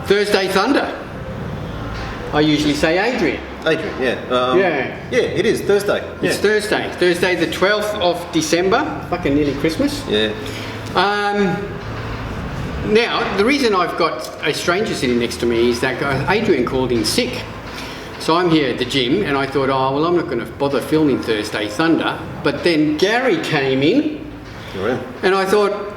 Thursday Thunder. I usually say Adrian. Adrian, yeah. Yeah, it is Thursday. It's Thursday. Thursday the 12th of December. Fucking nearly Christmas. Yeah. Now, the reason I've got a stranger sitting next to me is that Adrian called in sick. So I'm here at the gym and I thought, oh, well, I'm not going to bother filming Thursday Thunder. But then Gary came in and I thought,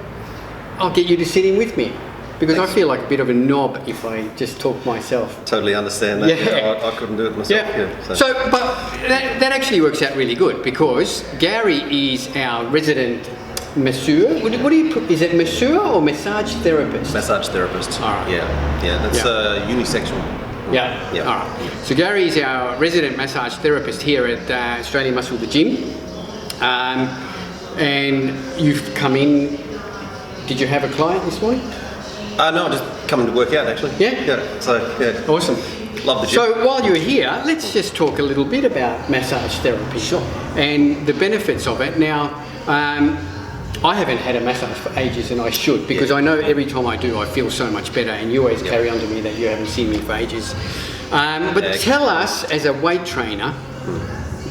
I'll get you to sit in with me. Because I feel like a bit of a knob if I just talk myself. Totally understand that. Yeah. I couldn't do it myself. Yeah. So, but that actually works out really good because Gary is our resident masseur. What do you put? Is it masseur or massage therapist? Massage therapist. All right. Yeah. That's unisexual. Yeah. All right. So Gary is our resident massage therapist here at Australian Muscle the Gym, and you've come in. Did you have a client this morning? No, just coming to work out actually. Yeah? So, yeah. Awesome. Love the gym. So while you're here, let's just talk a little bit about massage therapy. Sure. And the benefits of it. Now, I haven't had a massage for ages and I should because I know every time I do, I feel so much better and you always carry on to me that you haven't seen me for ages. But tell us, as a weight trainer,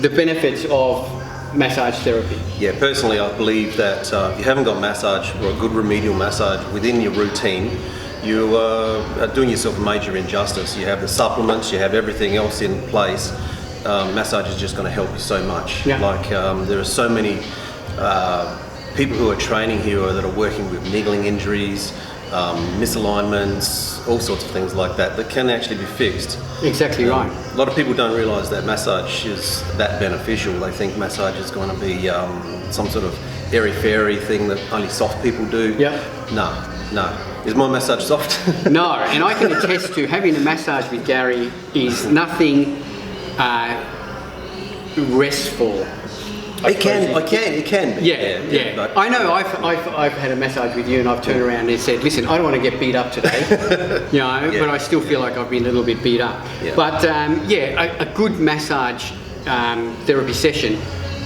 the benefits of massage therapy. Yeah, personally I believe that if you haven't got massage or a good remedial massage within your routine, you are doing yourself a major injustice. You have the supplements, you have everything else in place. Massage is just going to help you so much. Yeah. Like there are so many people who are training here that are working with niggling injuries, misalignments, all sorts of things like that can actually be fixed. Exactly right. A lot of people don't realise that massage is that beneficial. They think massage is going to be some sort of airy-fairy thing that only soft people do. Yeah. No. Is my massage soft? No, and I can attest to having a massage with Gary is nothing restful. It can be. Yeah. I know. I've had a massage with you, and I've turned around and said, "Listen, I don't want to get beat up today, but I still feel like I've been a little bit beat up." Yeah. But a good massage therapy session,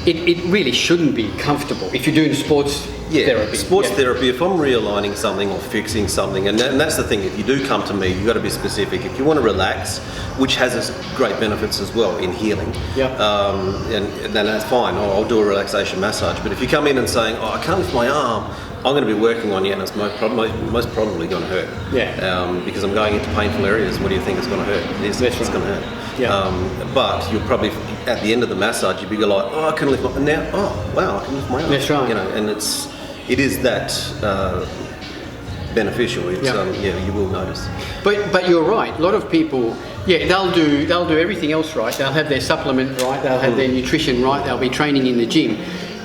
it really shouldn't be comfortable if you're doing sports therapy. Sports therapy. If I'm realigning something or fixing something, and that's the thing. If you do come to me, you've got to be specific. If you want to relax, which has its great benefits as well in healing, and then that's fine. I'll do a relaxation massage. But if you come in and saying, "Oh, I can't lift my arm," I'm going to be working on you, and it's most probably going to hurt. Because I'm going into painful areas. What do you think it's going to hurt? It's going to hurt. But you'll probably, at the end of the massage, you'll be like, "Oh, I can lift my now. Oh, wow, I can lift my arm." That's right. And it is that beneficial. It's, you will notice. But you're right. A lot of people, they'll do everything else right. They'll have their supplement right. They'll have their nutrition right. They'll be training in the gym,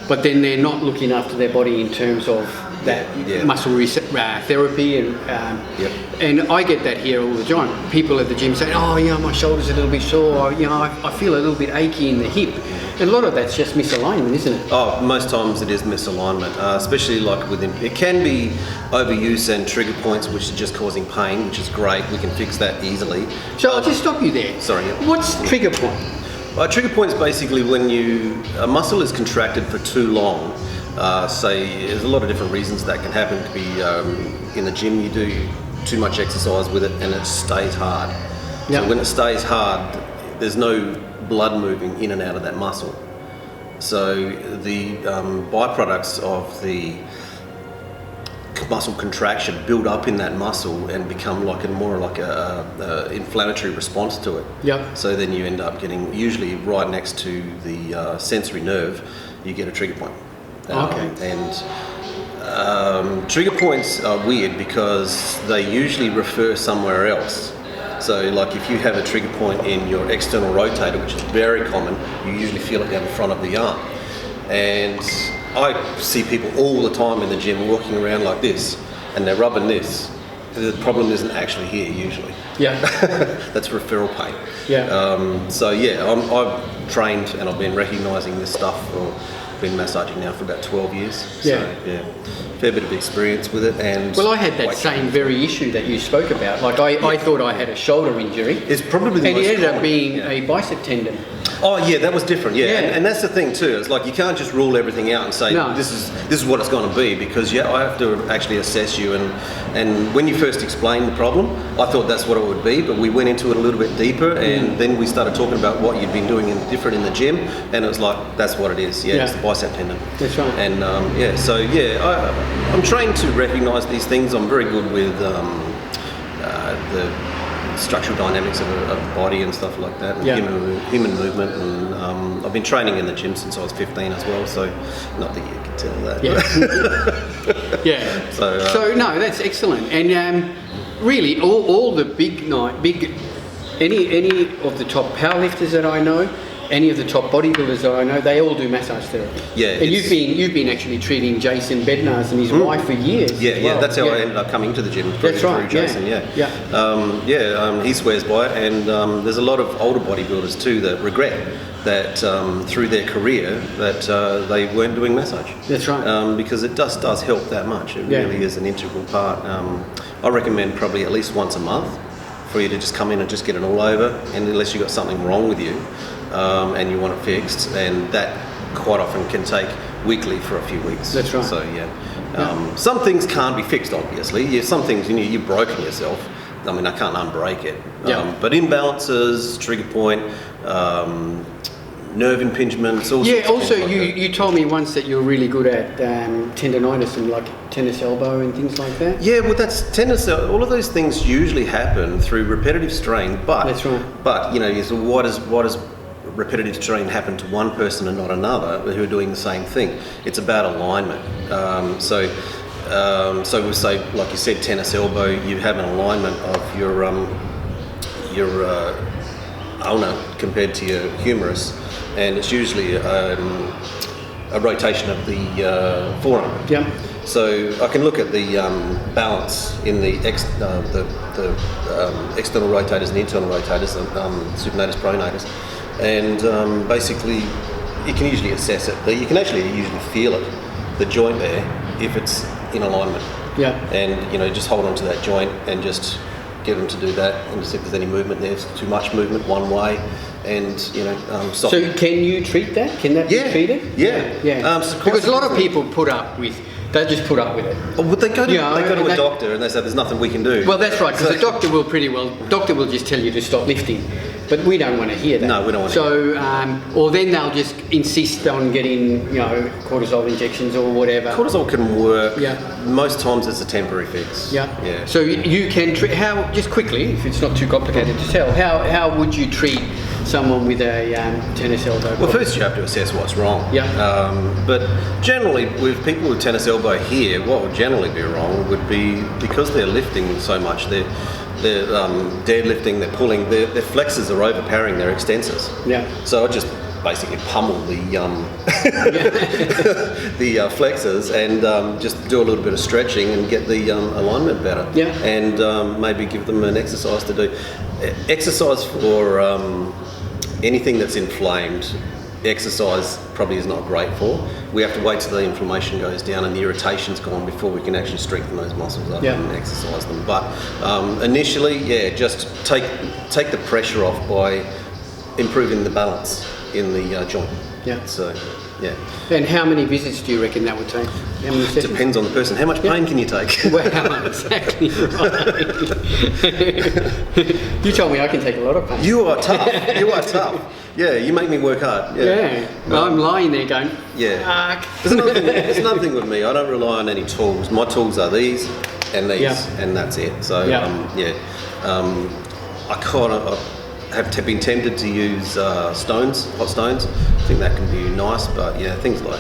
but then they're not looking after their body in terms of that muscle therapy and I get that here all the time. People at the gym say, "Oh, my shoulder's a little bit sore. I feel a little bit achy in the hip." And a lot of that's just misalignment, isn't it? Oh, most times it is misalignment, especially like within. It can be overuse and trigger points, which are just causing pain, which is great. We can fix that easily. So I'll just stop you there. Sorry. What's trigger point? Trigger point is basically when a muscle is contracted for too long. There's a lot of different reasons that can happen. It could be in the gym, you do too much exercise with it and it stays hard. So when it stays hard, there's no blood moving in and out of that muscle. So the byproducts of the muscle contraction build up in that muscle and become more like a inflammatory response to it. So then you end up getting, usually right next to the sensory nerve, you get a trigger point. Trigger points are weird because they usually refer somewhere else. So like if you have a trigger point in your external rotator, which is very common, you usually feel it down the front of the arm. And I see people all the time in the gym walking around like this and they're rubbing this. The problem isn't actually here usually. That's referral pain. I've trained and I've been recognising this stuff for been massaging now for about 12 years. Yeah. So, yeah, fair bit of experience with it. And Well, I had that same very issue that you spoke about. Like I thought I had a shoulder injury. It's probably the and most it ended up common, being yeah. a bicep tendon. Oh yeah, that was different. Yeah, Yeah. And that's the thing too. It's like you can't just rule everything out and say No. this is what it's going to be, because I have to actually assess you. And when you first explained the problem, I thought that's what it would be, but we went into it a little bit deeper, and then we started talking about what you'd been doing different in the gym, and it was like that's what it is. Yeah, it's the bicep tendon. That's right. And I'm trained to recognise these things. I'm very good with the structural dynamics of the body and stuff like that, and human movement, and I've been training in the gym since I was 15 as well, so not that you can tell that. Yeah. Yeah. So no, that's excellent. And really, all the any of the top powerlifters that I know, any of the top bodybuilders that I know, they all do massage therapy. Yeah. And you've been actually treating Jason Bednars and his wife for years. Yeah, yeah. That's how I ended up coming to the gym through Jason. He swears by it, and there's a lot of older bodybuilders too that regret that through their career that they weren't doing massage. That's right. Because it does help that much. It really is an integral part. I recommend probably at least once a month for you to just come in and just get it all over, and unless you've got something wrong with you and you want it fixed, and that quite often can take weekly for a few weeks. That's right. So some things can't be fixed, obviously. Some things, you've broken yourself. I mean, I can't unbreak it. But imbalances, trigger point, nerve impingements. Also, you told me once that you're really good at tendonitis and like tennis elbow and things like that. Yeah, well, that's tennis. All of those things usually happen through repetitive strain. But that's right. But so what does repetitive strain happen to one person and not another who are doing the same thing? It's about alignment. So we say, like you said, tennis elbow. You have an alignment of your ulna compared to your humerus, and it's usually a rotation of the forearm. Yeah. So I can look at the balance in the external rotators and the internal rotators, supinatus, pronatus, and basically you can usually assess it. You can actually usually feel it, the joint there, if it's in alignment. Yeah. And just hold on to that joint and just get them to do that, and see if there's any movement there. If it's too much movement one way, and stop. So can you treat that? Can that be treated? Yeah. Because a lot of people put up with. They just put up with it. Oh, well, they go to a doctor and they say there's nothing we can do. Well, that's right, because the doctor will just tell you to stop lifting, but we don't want to hear that. No, we don't want to hear that. Or then they'll just insist on getting, cortisol injections or whatever. Cortisol can work. Yeah. Most times it's a temporary fix. Yeah. Yeah. So you can treat, just quickly, if it's not too complicated to tell, how would you treat someone with a tennis elbow? Well, first you have to assess what's wrong. Yeah. But generally, with people with tennis elbow here, what would generally be wrong would be because they're lifting so much, they're deadlifting, they're pulling, their flexors are overpowering their extensors. Yeah. So I just basically pummel the the flexors and just do a little bit of stretching and get the alignment better. Yeah. And maybe give them an exercise to do. Exercise for anything that's inflamed, exercise probably is not great for. We have to wait till the inflammation goes down and the irritation's gone before we can actually strengthen those muscles up and exercise them. But initially, just take the pressure off by improving the balance in the joint. Yeah. So, yeah. And how many visits do you reckon that would take? How many sessions? Depends on the person. How much pain can you take? Well, exactly right. You told me I can take a lot of pain. You are tough. Yeah, you make me work hard. Yeah. Well, I'm lying there going, fuck. There's another thing with me. I don't rely on any tools. My tools are these and these, and that's it. So, I kind of have been tempted to use hot stones. I think that can be nice, but things like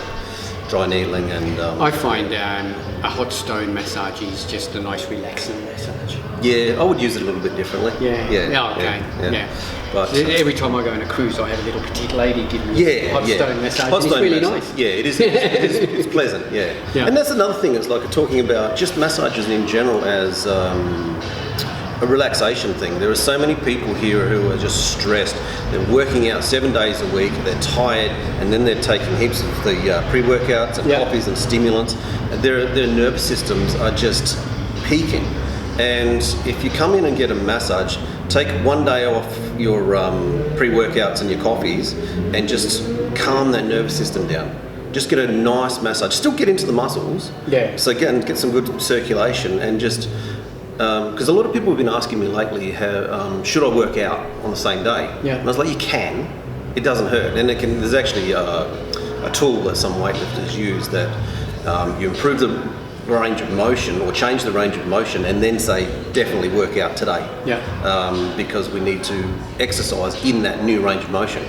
dry needling and... I find a hot stone massage is just a nice relaxing massage. Yeah, I would use it a little bit differently. Yeah. But every time I go on a cruise, I have a little petite lady give me a hot stone massage. It's really nice. Yeah, it is. It's pleasant. Yeah. And that's another thing. It's like talking about just massages in general as a relaxation thing. There are so many people here who are just stressed. They're working out 7 days a week, they're tired, and then they're taking heaps of the pre-workouts and coffees and stimulants. And their nervous systems are just peaking. And if you come in and get a massage, take 1 day off your pre-workouts and your coffees and just calm that nervous system down. Just get a nice massage. Still get into the muscles. Yeah. So get some good circulation and just, because a lot of people have been asking me lately, should I work out on the same day? Yeah. And I was like, you can. It doesn't hurt. And there's actually a tool that some weightlifters use that you improve the range of motion or change the range of motion and then say definitely work out today, because we need to exercise in that new range of motion.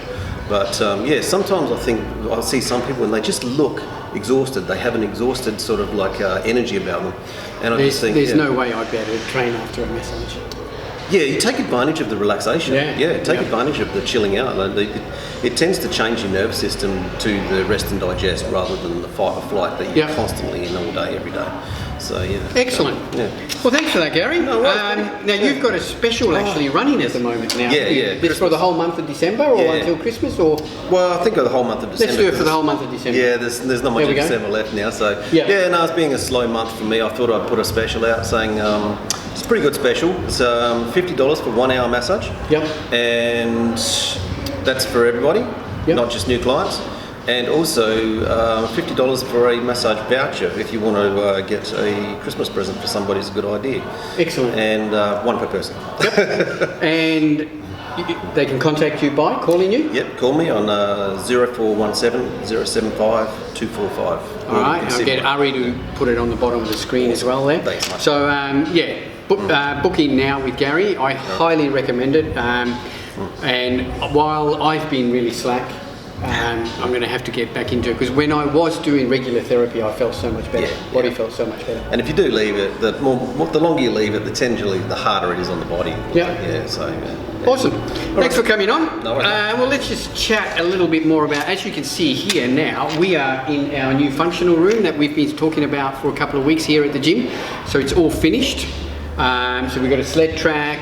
But sometimes I think I see some people and they just look exhausted. They have an exhausted sort of like energy about them, and I just think there's no way I'd be able to train after a massage. Yeah, you take advantage of the relaxation. Take Yeah. advantage of the chilling out. It tends to change your nervous system to the rest and digest rather than the fight or flight that you're constantly in all day, every day. So yeah. Excellent. Well, thanks for that, Gary. No worries, now you've got a special actually running at the moment now. This for the whole month of December or until Christmas, or? Well, I think of the whole month of December. Let's do it for the whole month of December. Yeah, there's not much of December left now, so it's being a slow month for me. I thought I'd put a special out saying it's a pretty good special. It's $50 for 1 hour massage. Yep. And that's for everybody, not just new clients. And also $50 for a massage voucher if you want to get a Christmas present for somebody. Is a good idea. Excellent. And one per person. Yep. And they can contact you by calling you? Yep, call me on 0417 075 245. All right, I'll get Ari to put it on the bottom of the screen as well there. Thanks, mate. So book in now with Gary. I highly recommend it. And while I've been really slack, I'm going to have to get back into it, because when I was doing regular therapy, I felt so much better. Body felt so much better. And if you do leave it, the longer you leave it, the harder it is on the body. Awesome. Thanks for coming on. No worries. Well, let's just chat a little bit more about, as you can see here now, we are in our new functional room that we've been talking about for a couple of weeks here at the gym. So it's all finished. So we've got a sled track,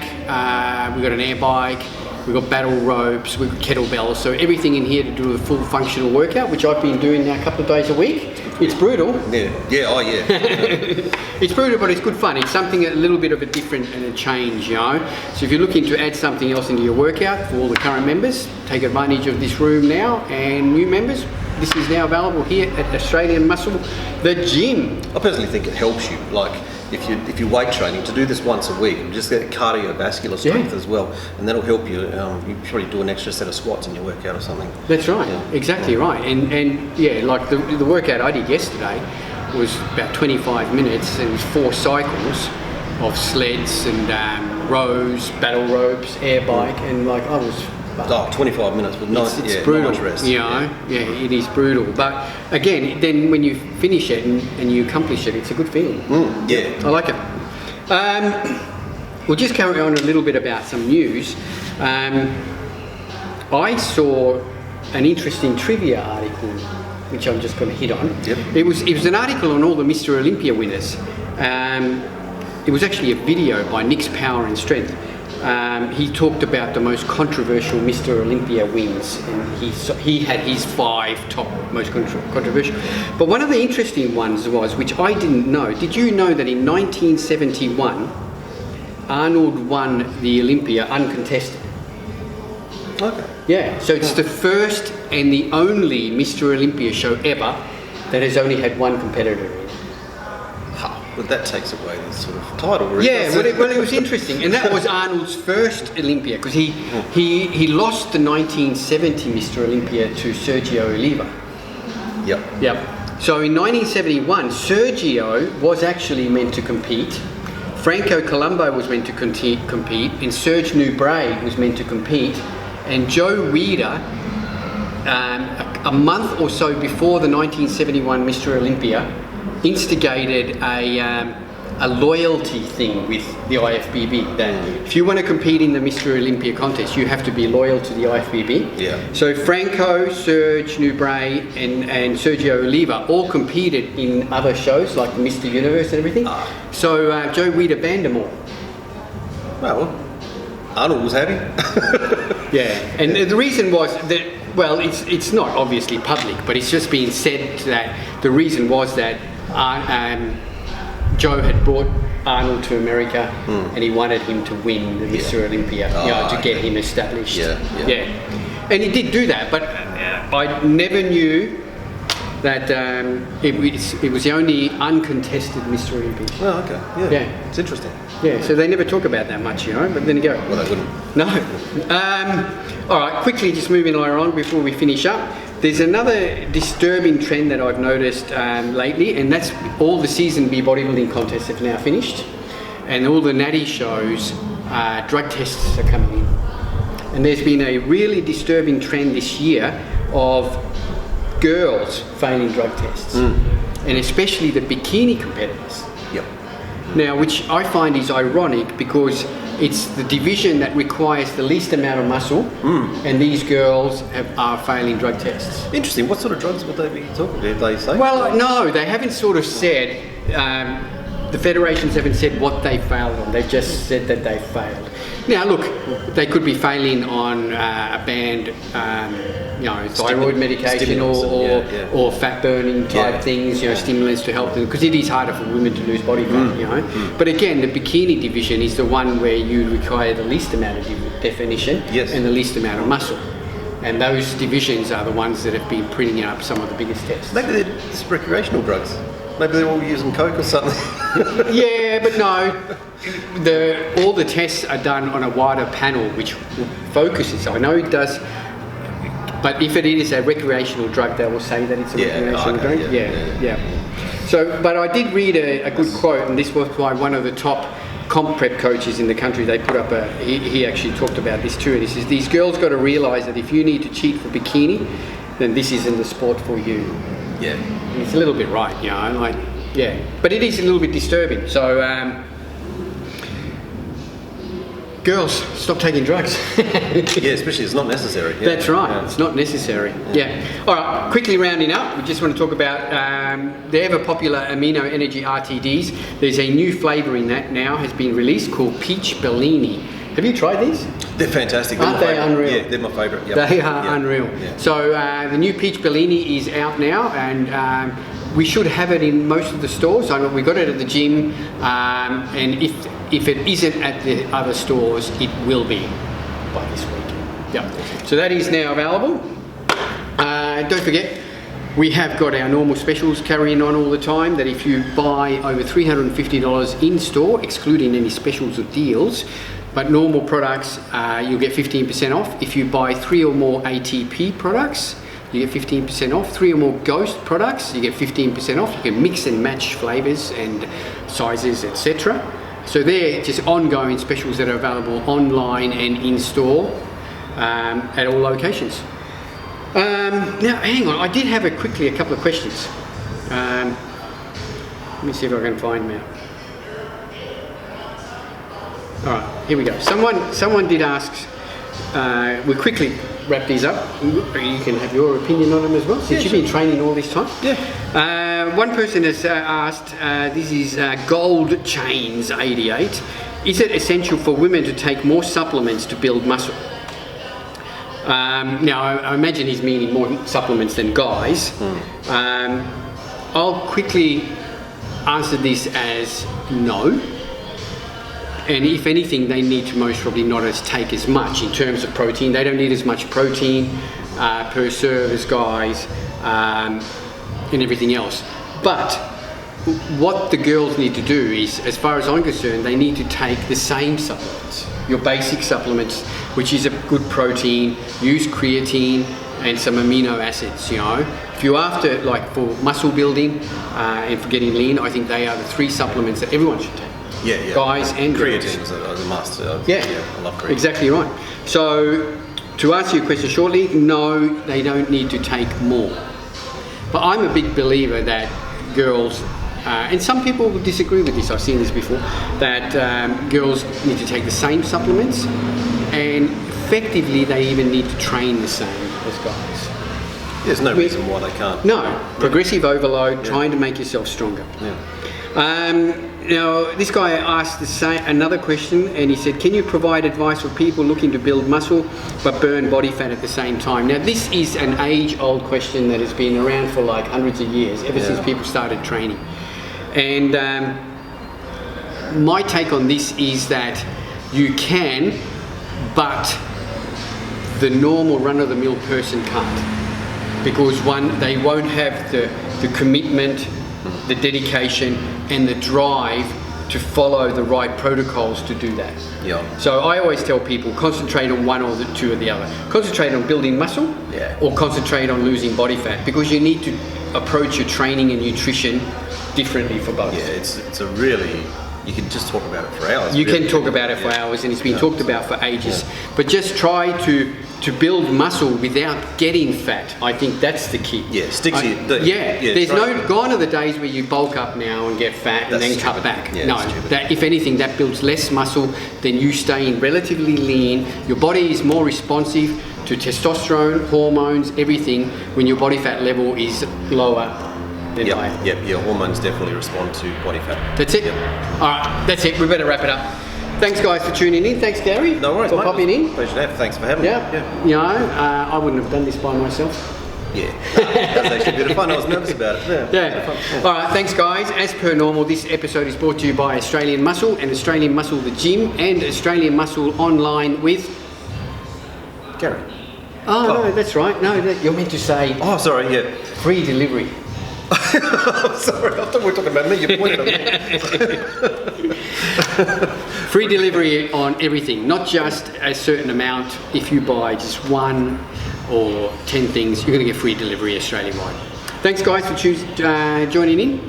we've got an air bike, we've got battle ropes, we've got kettlebells, so everything in here to do a full functional workout, which I've been doing now a couple of days a week. It's brutal. It's brutal, but it's good fun. It's something a little bit of a different and a change, you know. So if you're looking to add something else into your workout, for all the current members, take advantage of this room now, and new members, this is now available here at Australian Muscle, the gym. I personally think it helps you, like if you're weight training, to do this once a week, just get cardiovascular strength as well, and that'll help you. You probably do an extra set of squats in your workout or something. That's right, exactly right. And like the workout I did yesterday was about 25 minutes, and it was 4 cycles of sleds and rows, battle ropes, air bike, and like I was. 25 minutes with it's brutal, not much rest. It is brutal. But again, then when you finish it and you accomplish it, it's a good feeling. I like it. We'll just carry on a little bit about some news. I saw an interesting trivia article, which I'm just going to hit on. It was an article on all the Mr. Olympia winners. It was actually a video by Nick's Power and Strength. He talked about the most controversial Mr. Olympia wins, and he had his 5 top most controversial. But one of the interesting ones was, which I didn't know, did you know that in 1971, Arnold won the Olympia uncontested? Okay. Yeah, so it's the first and the only Mr. Olympia show ever that has only had one competitor in it. But that takes away the sort of title, really. Yeah, well, it was interesting, and that was Arnold's first Olympia, because he lost the 1970 Mr. Olympia to Sergio Oliva. Yep. So in 1971, Sergio was actually meant to compete, Franco Colombo was meant to compete, and Serge Nubret was meant to compete, and Joe Weider, a month or so before the 1971 Mr. Olympia, instigated a loyalty thing with the IFBB, that if you want to compete in the Mr. Olympia contest, you have to be loyal to the IFBB. So Franco, Serge Nubret and Sergio Oliva all competed in other shows like Mr. Universe and everything. So Joe Weider banned them all. Well, Arnold was happy. Yeah, and the reason was that, well, it's not obviously public, but it's just been said that the reason was that Joe had brought Arnold to America and he wanted him to win the Mr. Olympia, to get him established. Yeah. And he did do that, but I never knew that it was the only uncontested Mr. Olympia. Oh, okay. Yeah. It's interesting. Yeah, so they never talk about that much, but then you go. Well, they wouldn't. No. All right, quickly just moving on before we finish up. There's another disturbing trend that I've noticed lately, and that's all the Season B bodybuilding contests have now finished, and all the natty shows, drug tests are coming in. And there's been a really disturbing trend this year of girls failing drug tests, and especially the bikini competitors. Yep. Now, which I find is ironic because it's the division that requires the least amount of muscle, and these girls are failing drug tests. Interesting. What sort of drugs would they be talking? Did they say? Well, no, they haven't sort of said. The federations haven't said what they failed on. They've just said that they failed. Now, look, they could be failing on a banned, thyroid medication or fat burning type things, stimulants to help them, because it is harder for women to lose body fat, But again, the bikini division is the one where you require the least amount of definition and the least amount of muscle. And those divisions are the ones that have been printing up some of the biggest tests. Maybe they're just recreational drugs. Maybe they're all using coke or something. Yeah, but no. All the tests are done on a wider panel, which focuses. I know it does, but if it is a recreational drug, they will say that it's a recreational drug. Yeah. So, but I did read a good quote, and this was by one of the top comp prep coaches in the country. They put up he actually talked about this too, and he says, these girls got to realise that if you need to cheat for bikini, then this isn't the sport for you. Yeah. And it's a little bit right, but it is a little bit disturbing. So, girls, stop taking drugs. Yeah, especially it's not necessary. Yeah. That's right, it's not necessary. Yeah. All right, quickly rounding up, we just want to talk about the ever popular Amino Energy RTDs. There's a new flavour in that now, has been released, called Peach Bellini. Have you tried these? They're fantastic. Aren't they unreal? Yeah, they're my favourite. Yep. They are unreal. Yeah. So the new Peach Bellini is out now, and we should have it in most of the stores. I mean, we got it at the gym, and if it isn't at the other stores, it will be by this week. Yep. So that is now available. Don't forget, we have got our normal specials carrying on all the time, that if you buy over $350 in store, excluding any specials or deals, but normal products, you'll get 15% off. If you buy 3 or more ATP products, you get 15% off. 3 or more Ghost products, you get 15% off. You can mix and match flavours and sizes, etc. So they're just ongoing specials that are available online and in store at all locations. Now, hang on, I did have a couple of questions. Let me see if I can find them out. All right, here we go. Someone did ask. We'll quickly wrap these up. You can have your opinion on them as well, since you've been training all this time. Yeah. One person has asked. This is Gold Chains 88. Is it essential for women to take more supplements to build muscle? Now, I imagine he's meaning more supplements than guys. I'll quickly answer this as no. And if anything, they need to most probably not take as much in terms of protein. They don't need as much protein per serve as guys and everything else. But what the girls need to do is, as far as I'm concerned, they need to take the same supplements. Your basic supplements, which is a good protein, use creatine and some amino acids, If you're after, like for muscle building and for getting lean, I think they are the 3 supplements that everyone should take. Yeah. Guys and girls. Creatine is a must. I love creatine. Exactly right. So, to answer your question shortly, no, they don't need to take more. But I'm a big believer that girls, and some people will disagree with this, I've seen this before, that girls need to take the same supplements, and effectively they even need to train the same as guys. There's no reason why they can't. No, progressive overload, trying to make yourself stronger. Yeah. Now, this guy asked another question, and he said, can you provide advice for people looking to build muscle but burn body fat at the same time? Now, this is an age-old question that has been around for like hundreds of years, ever since people started training. And my take on this is that you can, but the normal run-of-the-mill person can't. Because one, they won't have the commitment, the dedication and the drive to follow the right protocols to do that. Yeah. So I always tell people, concentrate on one or the two or the other. Concentrate on building muscle or concentrate on losing body fat, because you need to approach your training and nutrition differently for both. Yeah, it's a really, you can just talk about it for hours. You can talk about it for hours, and it's been talked about for ages. But just try to build muscle without getting fat. I think that's the key. Yeah, stick to your... There's gone are the days where you bulk up now and get fat and then cut back. Yeah, no, that if anything, that builds less muscle than you staying relatively lean. Your body is more responsive to testosterone, hormones, everything when your body fat level is lower than higher. Yep, your hormones definitely respond to body fat. That's it. All right, that's it. We better wrap it up. Thanks, guys, for tuning in. Thanks, Gary. No worries, for popping in. Pleasure to have. Thanks for having me. Yeah. You know, I wouldn't have done this by myself. Yeah. That's actually a bit of fun. I was nervous about it. Yeah. All right, thanks, guys. As per normal, this episode is brought to you by Australian Muscle and Australian Muscle the Gym and Australian Muscle Online with Gary. Oh, no, that's right. No, you're meant to say. Oh, sorry. Yeah. Free delivery. I'm sorry, I thought we were talking about me. You pointed at me. Free delivery on everything, not just a certain amount. If you buy just 1 or 10 things, you're going to get free delivery Australia-wide. Thanks, guys, for joining in.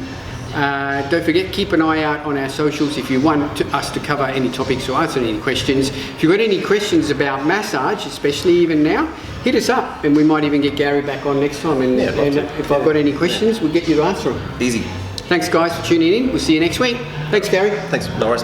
Don't forget, keep an eye out on our socials if you want us to cover any topics or answer any questions. If you've got any questions about massage, especially even now, hit us up and we might even get Gary back on next time. And if I've got any questions, we'll get you to answer them. Easy. Thanks, guys, for tuning in. We'll see you next week. Thanks, Gary. Thanks, no worries.